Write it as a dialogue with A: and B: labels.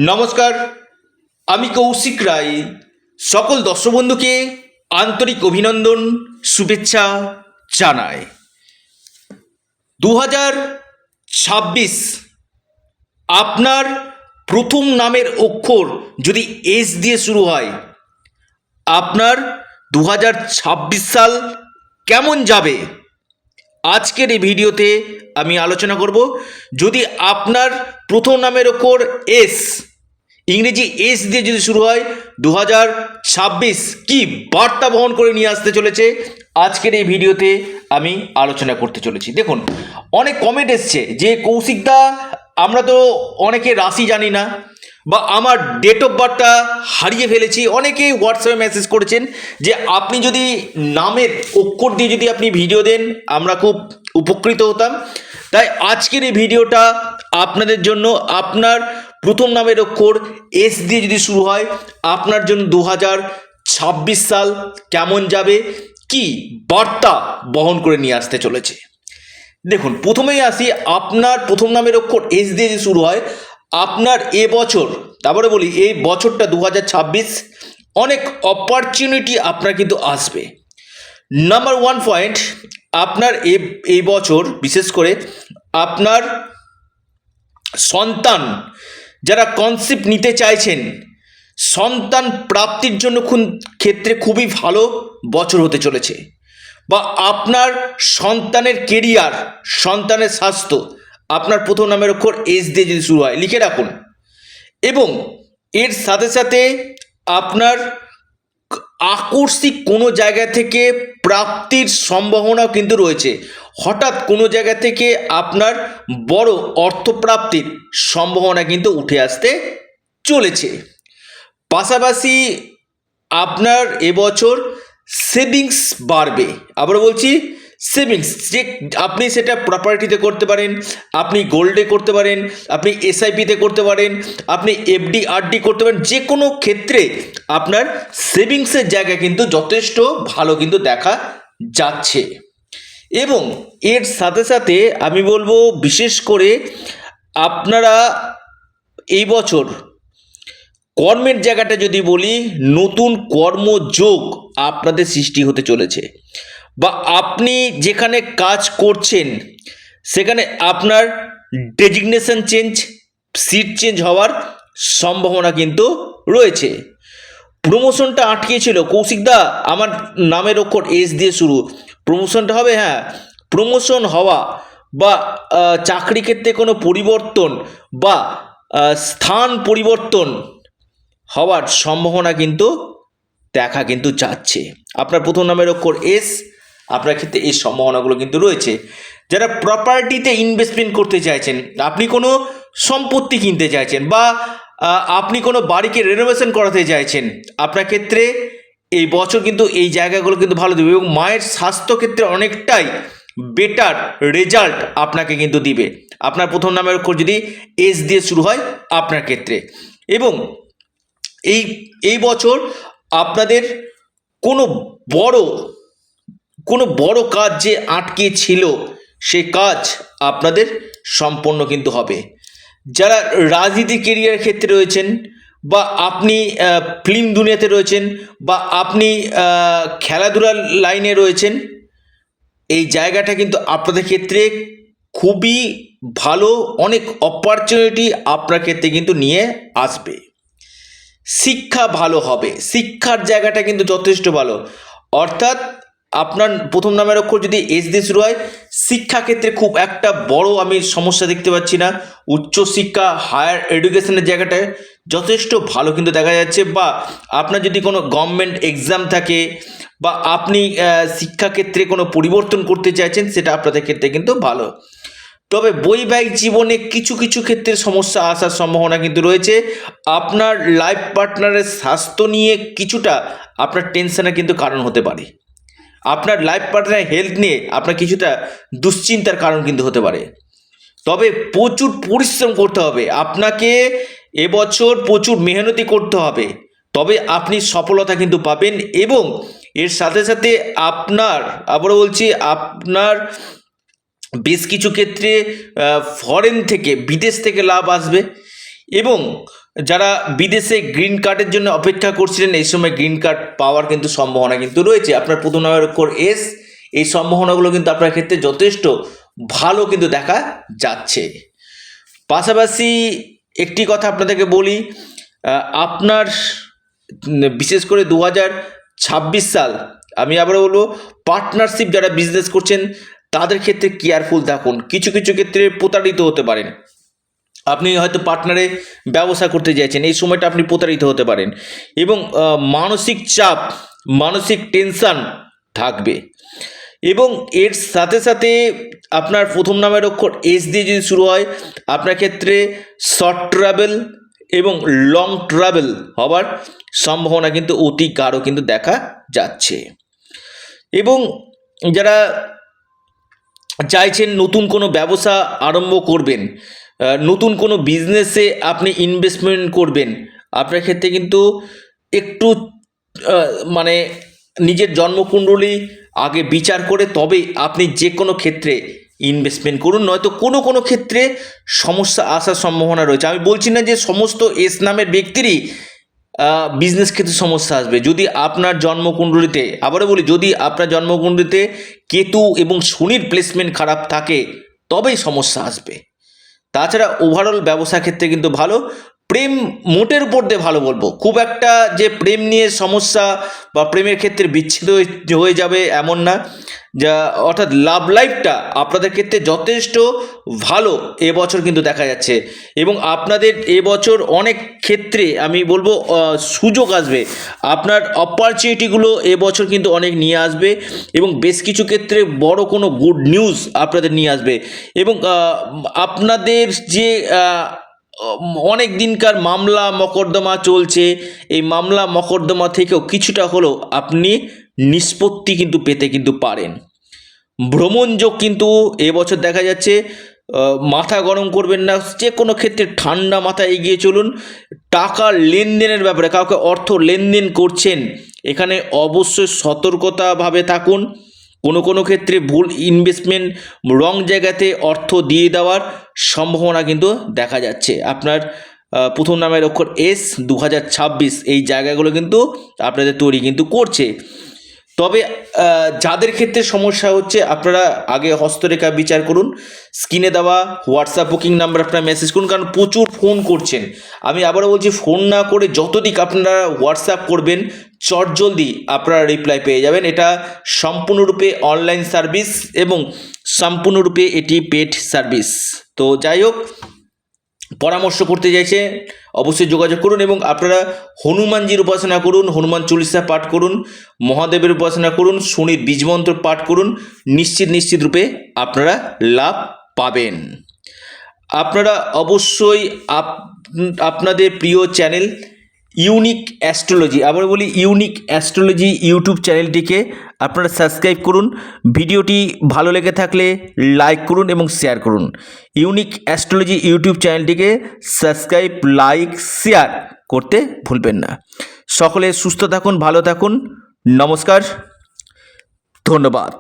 A: নমস্কার, আমি কৌশিক রায়। সকল দর্শক বন্ধুকে আন্তরিক অভিনন্দন, শুভেচ্ছা জানাই। 2026 আপনার প্রথম নামের অক্ষর যদি এস দিয়ে শুরু হয়, আপনার 2026 সাল কেমন যাবে আজকের এই ভিডিওতে আমি আলোচনা করব। যদি আপনার প্রথম নামের অক্ষর এস, ইংরেজি এস দিয়ে যদি শুরু হয়, 2026 কি বার্তা বহন করে নিয়ে আসতে চলেছে আজকের এই ভিডিওতে আমি আলোচনা করতে চলেছি। দেখুন, অনেক কমেন্ট এসছে যে কৌশিকদা, আমরা তো অনেকে রাশি জানি না, বা আমার ডেট অফ বার্থটা হারিয়ে ফেলেছি। অনেকেই হোয়াটসঅ্যাপে মেসেজ করেছেন যে আপনি যদি নামের অক্ষর দিয়ে যদি আপনি ভিডিও দেন, আমরা খুব উপকৃত হতাম। তাই আজকের এই ভিডিওটা আপনাদের জন্য। আপনার প্রথম নামের অক্ষর এস দিয়ে যদি শুরু হয়, আপনার জন্য 2026 সাল কেমন যাবে, কি বার্তা বহন করে নিয়ে আসতে চলেছে। দেখুন, প্রথমেই আসি, আপনার প্রথম নামের অক্ষর এস দিয়ে যদি শুরু হয়, আপনার এবছর, তারপরে বলি এই বছরটা 2026 অনেক অপরচুনিটি আপনার কিন্তু আসবে। নাম্বার ওয়ান পয়েন্ট, আপনার এই বছর বিশেষ করে আপনার সন্তান যারা কনসেপ্ট নিতে চাইছেন, সন্তান প্রাপ্তির জন্য ক্ষেত্রে খুবই ভালো বছর হতে চলেছে। বা আপনার সন্তানের কেরিয়ার, সন্তানের স্বাস্থ্য, আপনার প্রথম নামের অক্ষর এস দিয়ে যদি শুরু হয়, লিখে রাখুন। এবং এর সাথে সাথে আপনার আকস্মিক কোনো জায়গা থেকে প্রাপ্তির সম্ভাবনাও কিন্তু রয়েছে। হঠাৎ কোনো জায়গা থেকে আপনার বড় অর্থপ্রাপ্তির সম্ভাবনা কিন্তু উঠে আসতে চলেছে। পাশাপাশি আপনার এবছর সেভিংস বাড়বে। আবার বলছি, সেভিংস, যে আপনি সেটা প্রপার্টিতে করতে পারেন, আপনি গোল্ডে করতে পারেন, আপনি এসআইপিতে করতে পারেন, আপনি এফডি আরডি করতে পারেন। যে কোনো ক্ষেত্রে আপনার সেভিংসের জায়গা কিন্তু যথেষ্ট ভালো কিন্তু দেখা যাচ্ছে। এবং এর সাথে সাথে আমি বলবো, বিশেষ করে আপনারা এই বছর কর্মের জায়গাটা যদি বলি, নতুন কর্মযোগ আপনাদের সৃষ্টি হতে চলেছে। বা আপনি যেখানে কাজ করছেন সেখানে আপনার ডেজিগনেশন চেঞ্জ, সিট চেঞ্জ হওয়ার সম্ভাবনা কিন্তু রয়েছে। প্রমোশনটা আটকেছিল, কৌশিকদা আমার নামের অক্ষর এস দিয়ে শুরু, প্রমোশনটা হবে। হ্যাঁ, প্রমোশন হওয়া বা চাকরি ক্ষেত্রে কোনো পরিবর্তন বা স্থান পরিবর্তন হওয়ার সম্ভাবনা কিন্তু দেখা কিন্তু যাচ্ছে। আপনার প্রথম নামের অক্ষর এস, আপনার ক্ষেত্রে এই সম্ভাবনাগুলো কিন্তু রয়েছে। যারা প্রপার্টিতে ইনভেস্টমেন্ট করতে চাইছেন, আপনি কোনো সম্পত্তি কিনতে চাইছেন, বা আপনি কোনো বাড়িকে রেনোভেশন করাতে চাইছেন, আপনার ক্ষেত্রে এই বছর কিন্তু এই জায়গাগুলো কিন্তু ভালো দেবে। এবং মায়ের স্বাস্থ্য ক্ষেত্রে অনেকটাই বেটার রেজাল্ট আপনাকে কিন্তু দিবে, আপনার প্রথম নামের অক্ষর যদি এস দিয়ে শুরু হয় আপনার ক্ষেত্রে। এবং এই বছর আপনাদের কোনো বড় কাজ যে আটকে ছিল, সে কাজ আপনাদের সম্পন্ন কিন্তু হবে। যারা রাজনীতি কেরিয়ার ক্ষেত্রে রয়েছেন, বা আপনি ফিল্ম দুনিয়াতে রয়েছেন, বা আপনি খেলাধুলার লাইনে রয়েছেন, এই জায়গাটা কিন্তু আপনাদের ক্ষেত্রে খুবই ভালো, অনেক অপরচুনিটি আপনার ক্ষেত্রে কিন্তু নিয়ে আসবে। শিক্ষা ভালো হবে, শিক্ষার জায়গাটা কিন্তু যথেষ্ট ভালো। অর্থাৎ আপনার প্রথম নামের অক্ষর যদি এস দিয়ে শুরু হয়, শিক্ষাক্ষেত্রে খুব একটা বড় আমি সমস্যা দেখতে পাচ্ছি না। উচ্চশিক্ষা, হায়ার এডুকেশনের জায়গাটায় যথেষ্ট ভালো কিন্তু দেখা যাচ্ছে। বা আপনার যদি কোনো গভর্নমেন্ট এক্সাম থাকে, বা আপনি শিক্ষাক্ষেত্রে কোনো পরিবর্তন করতে চাইছেন, সেটা আপনাদের ক্ষেত্রে কিন্তু ভালো। তবে বৈবাহিক জীবনে কিছু কিছু ক্ষেত্রে সমস্যা আসার সম্ভাবনা কিন্তু রয়েছে। আপনার লাইফ পার্টনারের স্বাস্থ্য নিয়ে কিছুটা আপনার টেনশনের কিন্তু কারণ হতে পারে। আপনার লাইফ পার্টনারের হেলথ নিয়ে আপনার কিছুটা দুশ্চিন্তার কারণ কিন্তু হতে পারে। তবে প্রচুর পরিশ্রম করতে হবে আপনাকে, এবছর প্রচুর মেহনতি করতে হবে, তবে আপনি সফলতা কিন্তু পাবেন। এবং এর সাথে সাথে আপনার, আবারও বলছি, আপনার বেশ কিছু ক্ষেত্রে ফরেন থেকে, বিদেশ থেকে লাভ আসবে। এবং যারা বিদেশে গ্রিন কার্ডের জন্য অপেক্ষা করছিলেন, এই সময় গ্রিন কার্ড পাওয়ার কিন্তু সম্ভাবনা কিন্তু রয়েছে। আপনার প্রথম নামের অক্ষর এস, এই সম্ভাবনাগুলো কিন্তু আপনার ক্ষেত্রে যথেষ্ট ভালো কিন্তু দেখা যাচ্ছে। পাশাপাশি একটি কথা আপনাদেরকে বলি, আপনার বিশেষ করে 2026 সাল, আমি আবারও বলবো, পার্টনারশিপ যারা বিজনেস করছেন তাদের ক্ষেত্রে কেয়ারফুল থাকুন। কিছু কিছু ক্ষেত্রে প্রতারিত হতে পারেন। আপনি হয়তো পার্টনারে ব্যবসা করতে চাইছেন, এই সময়টা আপনি প্রতারিত হতে পারেন এবং মানসিক চাপ, মানসিক টেনশন থাকবে। এবং এর সাথে সাথে আপনার প্রথম নামের অক্ষর এস দিয়ে যদি শুরু হয়, আপনার ক্ষেত্রে শর্ট ট্রাভেল এবং লং ট্রাভেল হবার সম্ভাবনা কিন্তু অতি গাঢ় কিন্তু দেখা যাচ্ছে। এবং যারা চাইছেন নতুন কোনো ব্যবসা আরম্ভ করবেন, নতুন কোনো বিজনেসে আপনি ইনভেস্টমেন্ট করবেন, আপনার ক্ষেত্রে কিন্তু একটু মানে নিজের জন্মকুণ্ডলী আগে বিচার করে তবে আপনি যে কোনো ক্ষেত্রে ইনভেস্টমেন্ট করুন, নয়তো কোনো কোনো ক্ষেত্রে সমস্যা আসার সম্ভাবনা রয়েছে। আমি বলছি না যে সমস্ত এস নামের ব্যক্তিরই বিজনেস ক্ষেত্রে সমস্যা আসবে। যদি আপনার জন্মকুণ্ডলিতে, আবারও বলি, যদি আপনার জন্মকুণ্ডলিতে কেতু এবং শনির প্লেসমেন্ট খারাপ থাকে তবেই সমস্যা আসবে। তাছাড়া ওভারঅল ব্যবসা ক্ষেত্রে কিন্তু ভালো। প্রেম মোটের উপর দিয়ে ভালো বলবো, খুব একটা যে প্রেম নিয়ে সমস্যা বা প্রেমের ক্ষেত্রে বিচ্ছেদ হয়ে যাবে এমন না, যা অর্থাৎ লাভ লাইফটা আপনাদের ক্ষেত্রে যথেষ্ট ভালো এবছর কিন্তু দেখা যাচ্ছে। এবং আপনাদের এবছর অনেক ক্ষেত্রে আমি বলবো সুযোগ আসবে, আপনার অপরচুনিটিগুলো এবছর কিন্তু অনেক নিয়ে আসবে এবং বেশ কিছু ক্ষেত্রে বড় কোনো গুড নিউজ আপনাদের নিয়ে আসবে। এবং আপনাদের যে অনেক দিনকার মামলা মকদ্দমা চলছে, এই মামলা মকদ্দমা থেকেও কিছুটা হলেও আপনি নিষ্পত্তি কিন্তু পেতে কিন্তু পারেন। ভ্রমণ যোগ কিন্তু এবছর দেখা যাচ্ছে। মাথা গরম করবেন না, যে কোনো ক্ষেত্রে ঠান্ডা মাথায় এগিয়ে চলুন। টাকা লেনদেনের ব্যাপারে, কাউকে অর্থ লেনদেন করছেন, এখানে অবশ্যই সতর্কতাভাবে থাকুন। কোনো কোনো ক্ষেত্রে ভুল ইনভেস্টমেন্ট, রং জায়গাতে অর্থ দিয়ে দেওয়ার সম্ভাবনা কিন্তু দেখা যাচ্ছে। আপনার প্রথম নামের অক্ষর এস, 2026 এই জায়গাগুলো কিন্তু আপনাদের তৈরি কিন্তু করছে। তবে যাদের ক্ষেত্রে সমস্যা হচ্ছে, আপনারা আগে হস্তরেখা বিচার করুন। স্ক্রিনে দেওয়া হোয়াটসঅ্যাপ বুকিং নাম্বার আপনারা মেসেজ করুন, কারণ প্রচুর ফোন করছেন। আমি আবারও বলছি, ফোন না করে যতদিক আপনারা হোয়াটসঅ্যাপ করবেন চটজলদি আপনারা রিপ্লাই পেয়ে যাবেন। এটা সম্পূর্ণরূপে অনলাইন সার্ভিস এবং সম্পূর্ণরূপে এটি পেড সার্ভিস। তো যাই হোক, পরামর্শ করতে চাইছে অবশ্যই যোগাযোগ করুন এবং আপনারা হনুমানজির উপাসনা করুন, হনুমান চল্লিশা পাঠ করুন, মহাদেবের উপাসনা করুন, শনির বীজমন্ত্র পাঠ করুন, নিশ্চিত রূপে আপনারা লাভ পাবেন। আপনারা অবশ্যই আপনাদের প্রিয় চ্যানেল ইউনিক অ্যাস্ট্রোলজি, আবার বলি ইউনিক অ্যাস্ট্রোলজি ইউটিউব চ্যানেলটিকে আপনারা সাবস্ক্রাইব করুন। ভিডিওটি ভালো লেগে থাকলে লাইক করুন এবং শেয়ার করুন। ইউনিক অ্যাস্ট্রোলজি ইউটিউব চ্যানেলটিকে সাবস্ক্রাইব, লাইক, শেয়ার করতে ভুলবেন না। সকলে সুস্থ থাকুন, ভালো থাকুন, নমস্কার, ধন্যবাদ।